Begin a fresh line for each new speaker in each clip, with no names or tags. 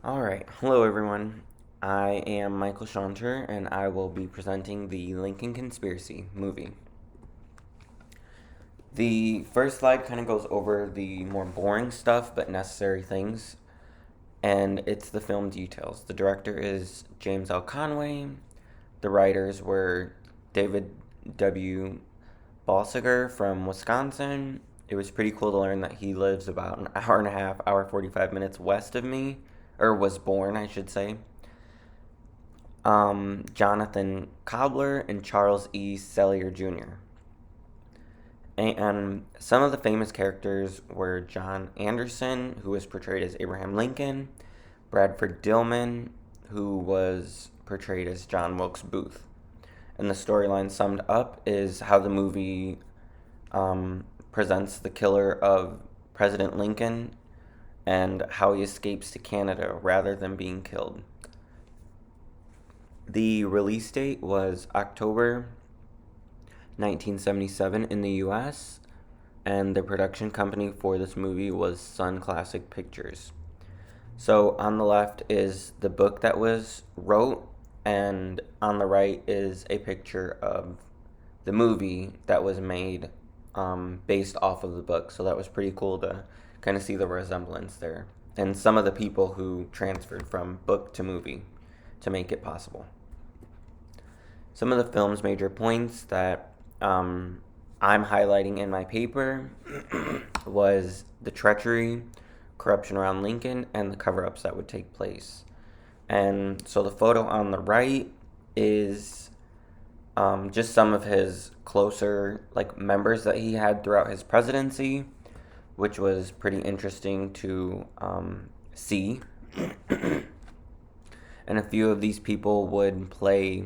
Alright, hello everyone. I am Michael Shaunter, and I will be presenting the Lincoln Conspiracy movie. The first slide kind of goes over the more boring stuff but necessary things, and it's the film details. The director is James L. Conway. The writers were David W. Balsiger from Wisconsin. It was pretty cool to learn that he lives about an hour and a half, hour 45 minutes west of me, or was born, I should say. Jonathan Cobbler and Charles E. Sellier Jr. And some of the famous characters were John Anderson, who was portrayed as Abraham Lincoln, Bradford Dillman, who was portrayed as John Wilkes Booth. And the storyline summed up is how the movie presents the killer of President Lincoln and how he escapes to Canada rather than being killed. The release date was October 1977 in the US, and the production company for this movie was Sun Classic Pictures. So on the left is the book that was wrote, and on the right is a picture of the movie that was made based off of the book. So that was pretty cool to kind of see the resemblance there, and some of the people who transferred from book to movie to make it possible. Some of the film's major points that I'm highlighting in my paper was the treachery, corruption around Lincoln, and the cover-ups that would take place. And so the photo on the right is just some of his closer members that he had throughout his presidency, which was pretty interesting to see. And a few of these people would play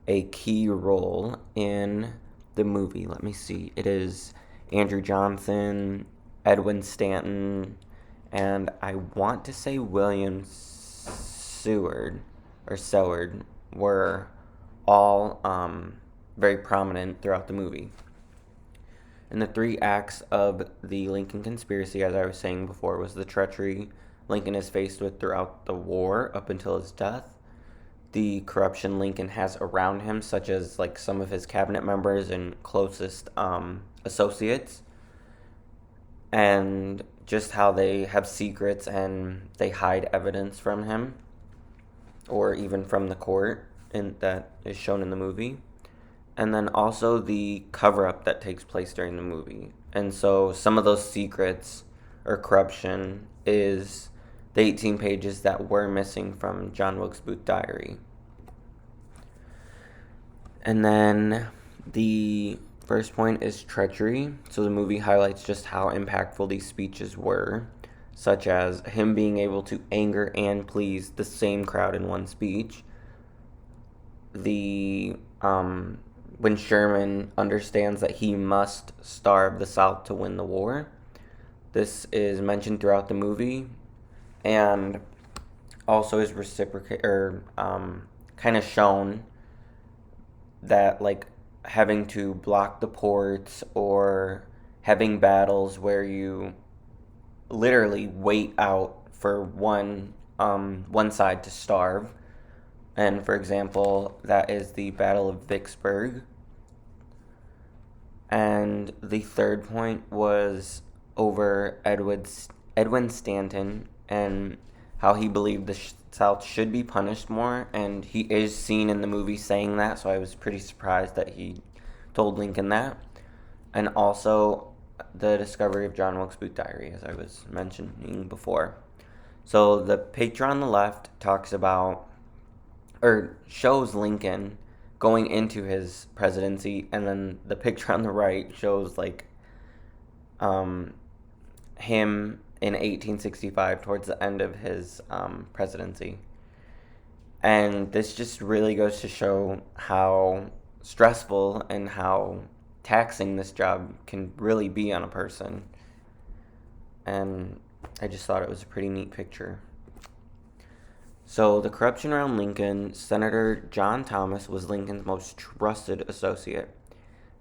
a key role in the movie. Let me see. It is Andrew Johnson, Edwin Stanton, and I want to say William Seward were all very prominent throughout the movie. And the three acts of the Lincoln Conspiracy, as I was saying before, was the treachery Lincoln is faced with throughout the war up until his death, the corruption Lincoln has around him, such as some of his cabinet members and closest associates, and just how they have secrets and they hide evidence from him, or even from the court, and that is shown in the movie. And then also the cover-up that takes place during the movie. And so some of those secrets or corruption is the 18 pages that were missing from John Wilkes Booth's diary. And then the first point is treachery. So the movie highlights just how impactful these speeches were, such as him being able to anger and please the same crowd in one speech. When Sherman understands that he must starve the South to win the war. This is mentioned throughout the movie, and also is kind of shown that having to block the ports or having battles where you literally wait out for one side to starve. And for example, that is the Battle of Vicksburg. And the third point was over Edwin Stanton and how he believed the South should be punished more. And he is seen in the movie saying that, so I was pretty surprised that he told Lincoln that. And also the discovery of John Wilkes Booth's diary, as I was mentioning before. So the picture on the left talks about, or shows Lincoln going into his presidency, and then the picture on the right shows him in 1865 towards the end of his presidency. And this just really goes to show how stressful and how taxing this job can really be on a person. And I just thought it was a pretty neat picture. So the corruption around Lincoln, Senator John Thomas was Lincoln's most trusted associate.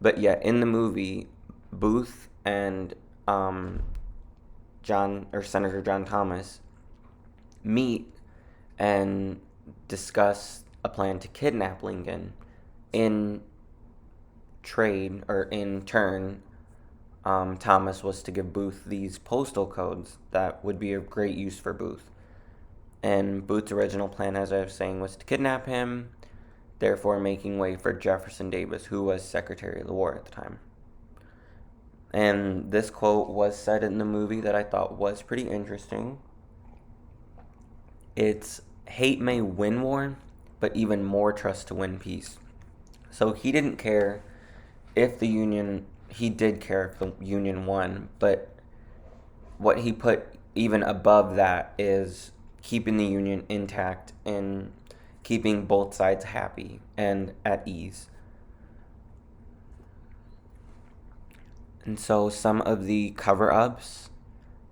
But yet in the movie, Booth and Senator John Thomas meet and discuss a plan to kidnap Lincoln. In trade, or in turn, Thomas was to give Booth these postal codes that would be of great use for Booth. And Booth's original plan, as I was saying, was to kidnap him, therefore making way for Jefferson Davis, who was Secretary of the War at the time. And this quote was said in the movie that I thought was pretty interesting. It's, "Hate may win war, but even more trust to win peace." So he didn't care if the Union, he did care if the Union won, but what he put even above that is keeping the Union intact and keeping both sides happy and at ease. And so some of the cover-ups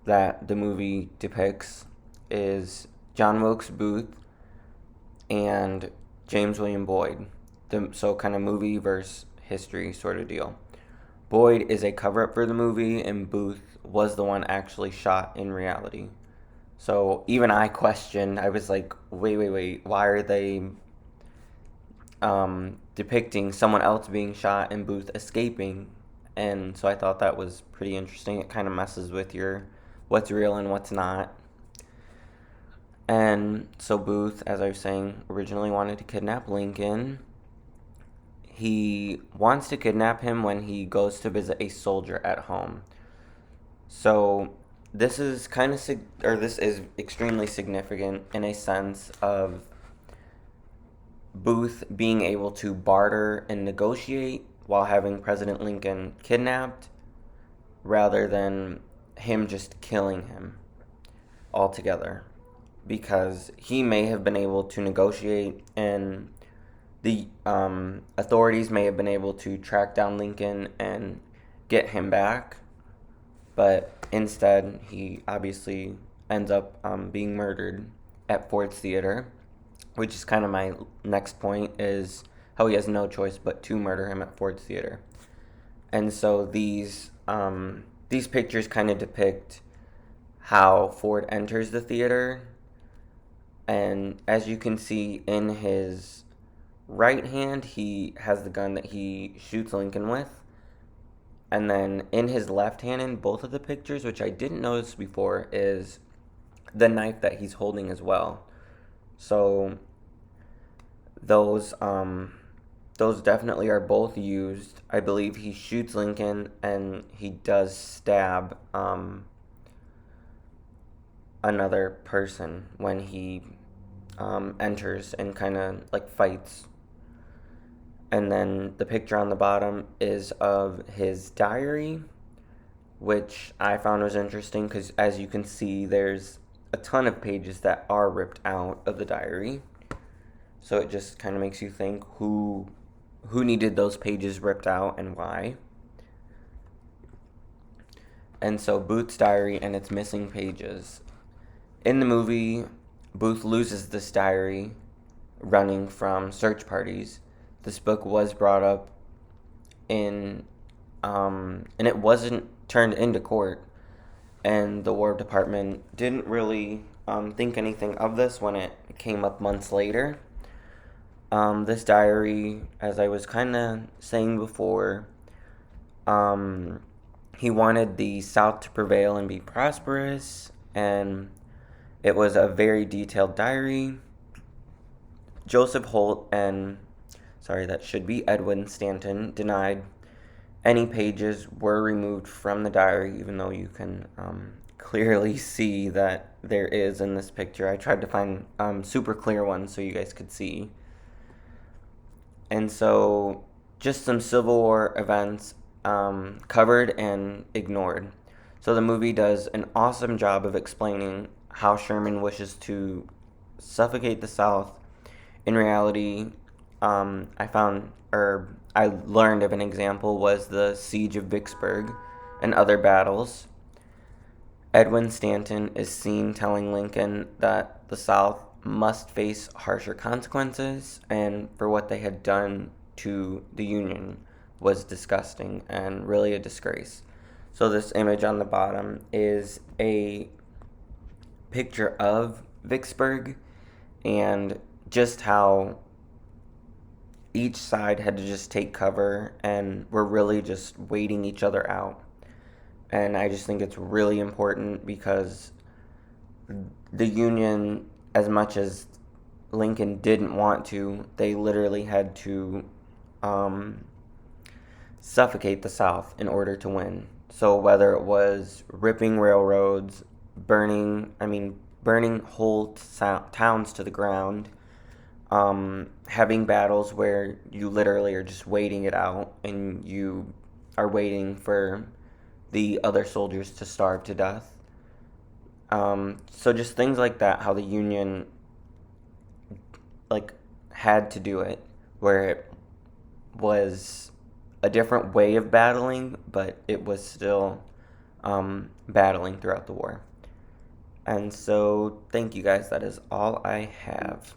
that the movie depicts is John Wilkes Booth and James William Boyd. So kind of movie versus history sort of deal. Boyd is a cover-up for the movie, and Booth was the one actually shot in reality. So even I questioned, I was like, wait, why are they depicting someone else being shot and Booth escaping? And so I thought that was pretty interesting. It kind of messes with your what's real and what's not. And so Booth, as I was saying, originally wanted to kidnap Lincoln. He wants to kidnap him when he goes to visit a soldier at home. So this is this is extremely significant in a sense of Booth being able to barter and negotiate while having President Lincoln kidnapped, rather than him just killing him altogether, because he may have been able to negotiate, and the authorities may have been able to track down Lincoln and get him back, but instead he obviously ends up being murdered at Ford's Theater, which is kind of my next point, is how he has no choice but to murder him at Ford's Theater. And so these pictures kind of depict how Ford enters the theater, and as you can see, in his right hand he has the gun that he shoots Lincoln with, and then in his left hand in both of the pictures, which I didn't notice before, is the knife that he's holding as well. So those definitely are both used. I believe he shoots Lincoln and he does stab another person when he enters and kind of like fights. And then the picture on the bottom is of his diary, which I found was interesting because, as you can see, there's a ton of pages that are ripped out of the diary. So it just kind of makes you think who needed those pages ripped out and why. And so Booth's diary and its missing pages. In the movie, Booth loses this diary running from search parties. This book was brought up and it wasn't turned into court. And the War Department didn't really think anything of this when it came up months later. This diary, as I was kind of saying before, he wanted the South to prevail and be prosperous, and it was a very detailed diary. Joseph Holt and, that should be Edwin Stanton, denied any pages were removed from the diary, even though you can clearly see that there is in this picture. I tried to find super clear ones so you guys could see. And so just some Civil War events covered and ignored. So the movie does an awesome job of explaining how Sherman wishes to suffocate the South. In reality, I learned of an example was the Siege of Vicksburg and other battles. Edwin Stanton is seen telling Lincoln that the South must face harsher consequences, and for what they had done to the Union was disgusting and really a disgrace. So this image on the bottom is a picture of Vicksburg, and just how each side had to just take cover and were really just waiting each other out. And I just think it's really important because the Union, as much as Lincoln didn't want to, they literally had to um, suffocate the South in order to win. So whether it was ripping railroads, burning whole towns to the ground, having battles where you literally are just waiting it out and you are waiting for the other soldiers to starve to death. So just things like that, how the Union like had to do it, where it was a different way of battling, but it was still battling throughout the war. And so, thank you guys. That is all I have.